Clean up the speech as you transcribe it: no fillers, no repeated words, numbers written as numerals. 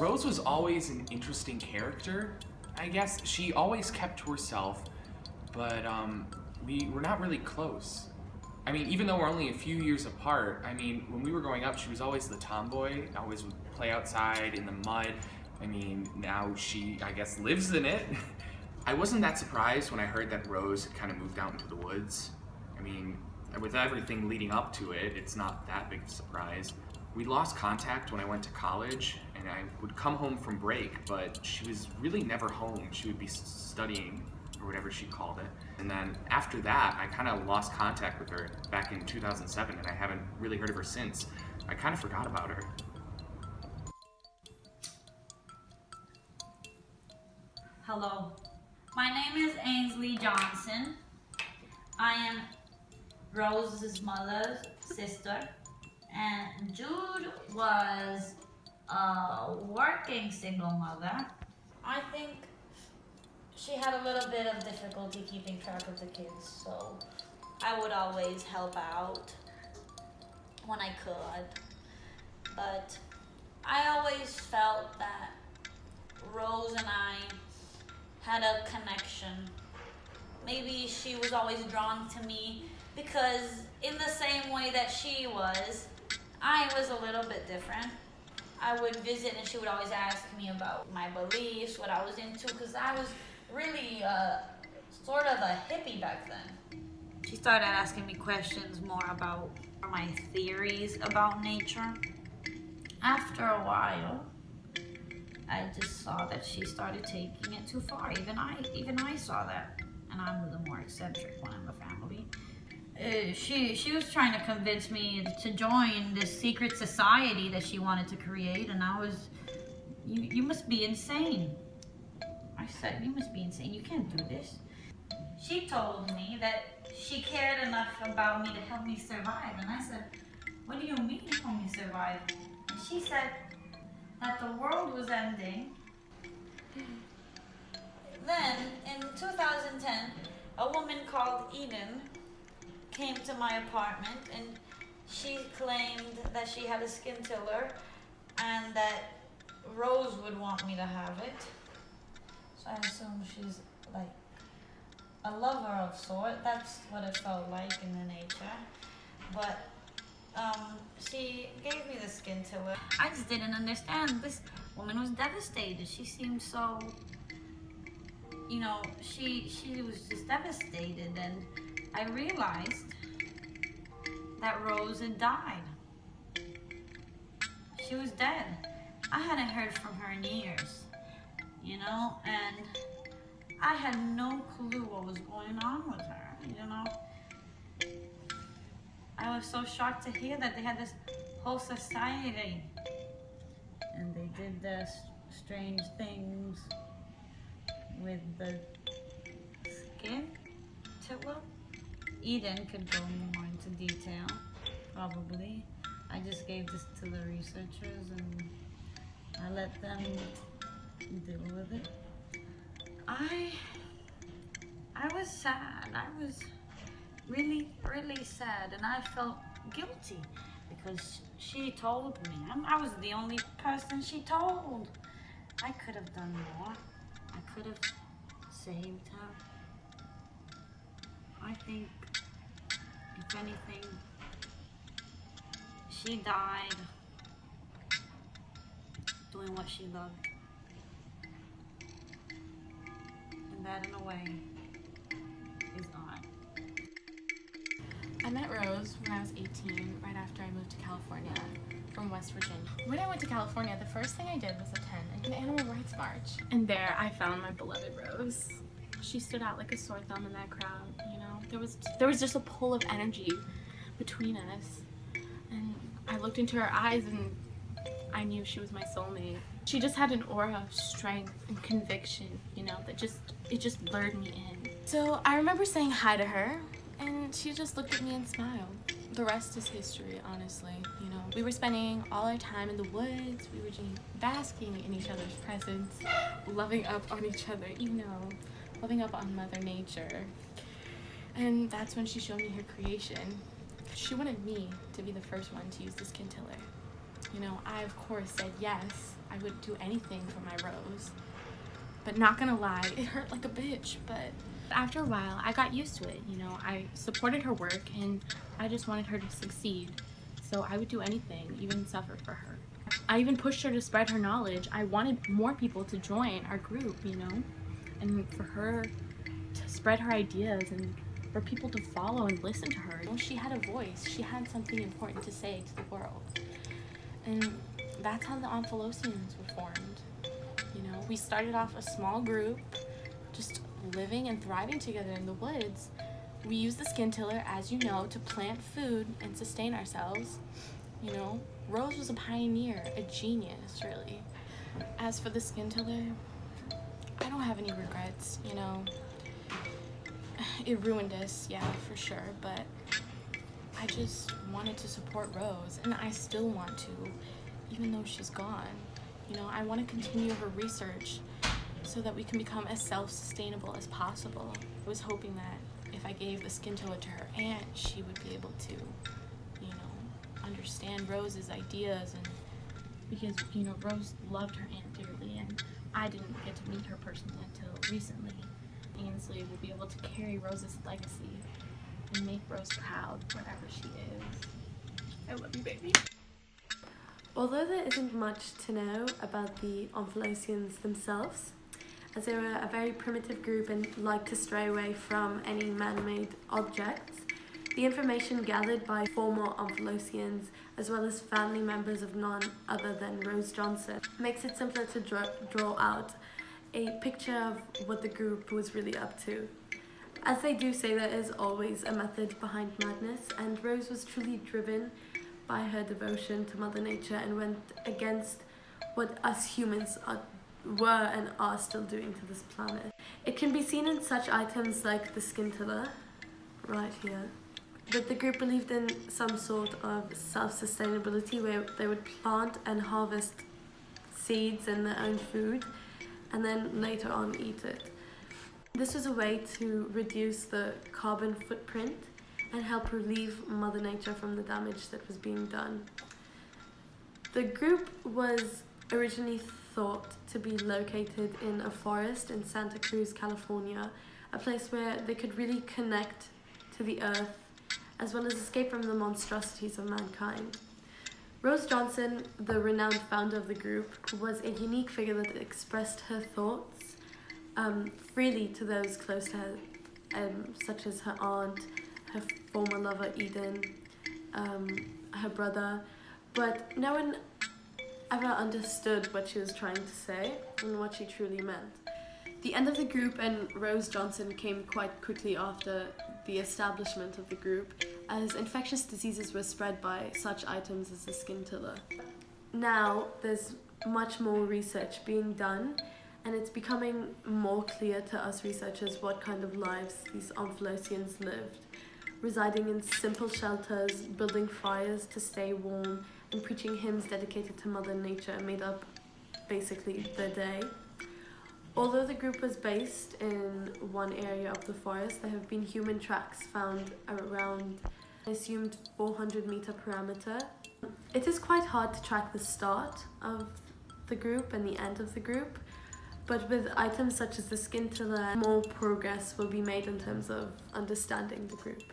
Rose was always an interesting character, I guess. She always kept to herself, but we were not really close. I mean, even though we're only a few years apart, I mean, when we were growing up, she was always the tomboy, always would play outside in the mud. I mean, now she, I guess, lives in it. I wasn't that surprised when I heard that Rose had kind of moved out into the woods. I mean, with everything leading up to it, it's not that big of a surprise. We lost contact when I went to college, and I would come home from break, but she was really never home. She would be studying, or whatever she called it. And then after that, I kind of lost contact with her back in 2007, and I haven't really heard of her since. I kind of forgot about her. Hello, my name is Ainsley Johnson. I am Rose's mother's sister, and Jude was a working single mother. I think she had a little bit of difficulty keeping track of the kids, so I would always help out when I could. But I always felt that Rose and I had a connection. Maybe she was always drawn to me because in the same way that she was, I was a little bit different. I would visit and she would always ask me about my beliefs, what I was into, because I was really sort of a hippie back then. She started asking me questions more about my theories about nature. After a while, I just saw that she started taking it too far. Even I saw that, and I'm the more eccentric one in the family. She was trying to convince me to join this secret society that she wanted to create, and I was, you must be insane. I said, you must be insane. You can't do this. She told me that she cared enough about me to help me survive, and I said, what do you mean help me survive? And she said that the world was ending. Then, in 2010, a woman called Eden came to my apartment, and she claimed that she had a skin tiller and that Rose would want me to have it. So I assume she's like a lover of sort. That's what it felt like in the nature. But she gave me the skin tiller. I just didn't understand. This woman was devastated. She seemed so, you know, she was just devastated, and I realized that Rose had died. She was dead. I hadn't heard from her in years, you know, and I had no clue what was going on with her, you know. I was so shocked to hear that they had this whole society and they did the strange things with the skin tiller. Eden could go more into detail, probably. I just gave this to the researchers and I let them deal with it. I was sad. I was really, really sad, and I felt guilty because she told me. I was the only person she told. I could have done more. I could have saved her. I think, if anything, she died doing what she loved. And that, in a way, is art. I met Rose when I was 18, right after I moved to California from West Virginia. When I went to California, the first thing I did was attend an animal rights march. And there I found my beloved Rose. She stood out like a sore thumb in that crowd, you know. There was just a pull of energy between us. And I looked into her eyes and I knew she was my soulmate. She just had an aura of strength and conviction, you know, that it just lured me in. So I remember saying hi to her, and she just looked at me and smiled. The rest is history, honestly, you know. We were spending all our time in the woods, we were just basking in each other's presence, loving up on each other, you know, loving up on Mother Nature. And that's when she showed me her creation. She wanted me to be the first one to use the skin tiller. You know, I of course said yes. I would do anything for my Rose. But not gonna lie, it hurt like a bitch, but after a while, I got used to it, you know. I supported her work and I just wanted her to succeed. So I would do anything, even suffer for her. I even pushed her to spread her knowledge. I wanted more people to join our group, you know, and for her to spread her ideas and for people to follow and listen to her. You know, she had a voice. She had something important to say to the world. And that's how the Omphalosians were formed. You know, we started off a small group, just living and thriving together in the woods. We used the skin tiller, as you know, to plant food and sustain ourselves. You know, Rose was a pioneer, a genius, really. As for the skin tiller, I don't have any regrets, you know. It ruined us, yeah, for sure, but I just wanted to support Rose, and I still want to, even though she's gone. You know, I want to continue her research so that we can become as self-sustainable as possible. I was hoping that if I gave the skin tiller to her aunt, she would be able to, you know, understand Rose's ideas, and because, you know, Rose loved her aunt dearly, and I didn't get to meet her personally until recently. Ainsley will be able to carry Rose's legacy and make Rose proud wherever she is. I love you, baby. Although there isn't much to know about the Omphalosians themselves, as they were a very primitive group and liked to stray away from any man-made objects, the information gathered by former Omphalosians, as well as family members of none other than Rose Johnson, makes it simpler to draw out a picture of what the group was really up to. As they do say, there is always a method behind madness, and Rose was truly driven by her devotion to Mother Nature and went against what us humans were and are still doing to this planet. It can be seen in such items like the skin tiller, right here, that the group believed in some sort of self-sustainability where they would plant and harvest seeds and their own food and then later on eat it. This was a way to reduce the carbon footprint and help relieve Mother Nature from the damage that was being done. The group was originally thought to be located in a forest in Santa Cruz, California, a place where they could really connect to the earth as well as escape from the monstrosities of mankind. Rose Johnson, the renowned founder of the group, was a unique figure that expressed her thoughts freely to those close to her, such as her aunt, her former lover Eden, her brother, but no one ever understood what she was trying to say and what she truly meant. The end of the group and Rose Johnson came quite quickly after the establishment of the group, as infectious diseases were spread by such items as the skin tiller. Now there's much more research being done, and it's becoming more clear to us researchers what kind of lives these Omphalosians lived, residing in simple shelters, building fires to stay warm, and preaching hymns dedicated to Mother Nature made up basically their day. Although the group was based in one area of the forest, there have been human tracks found around an assumed 400-meter perimeter. It is quite hard to track the start of the group and the end of the group, but with items such as the skin tiller, more progress will be made in terms of understanding the group.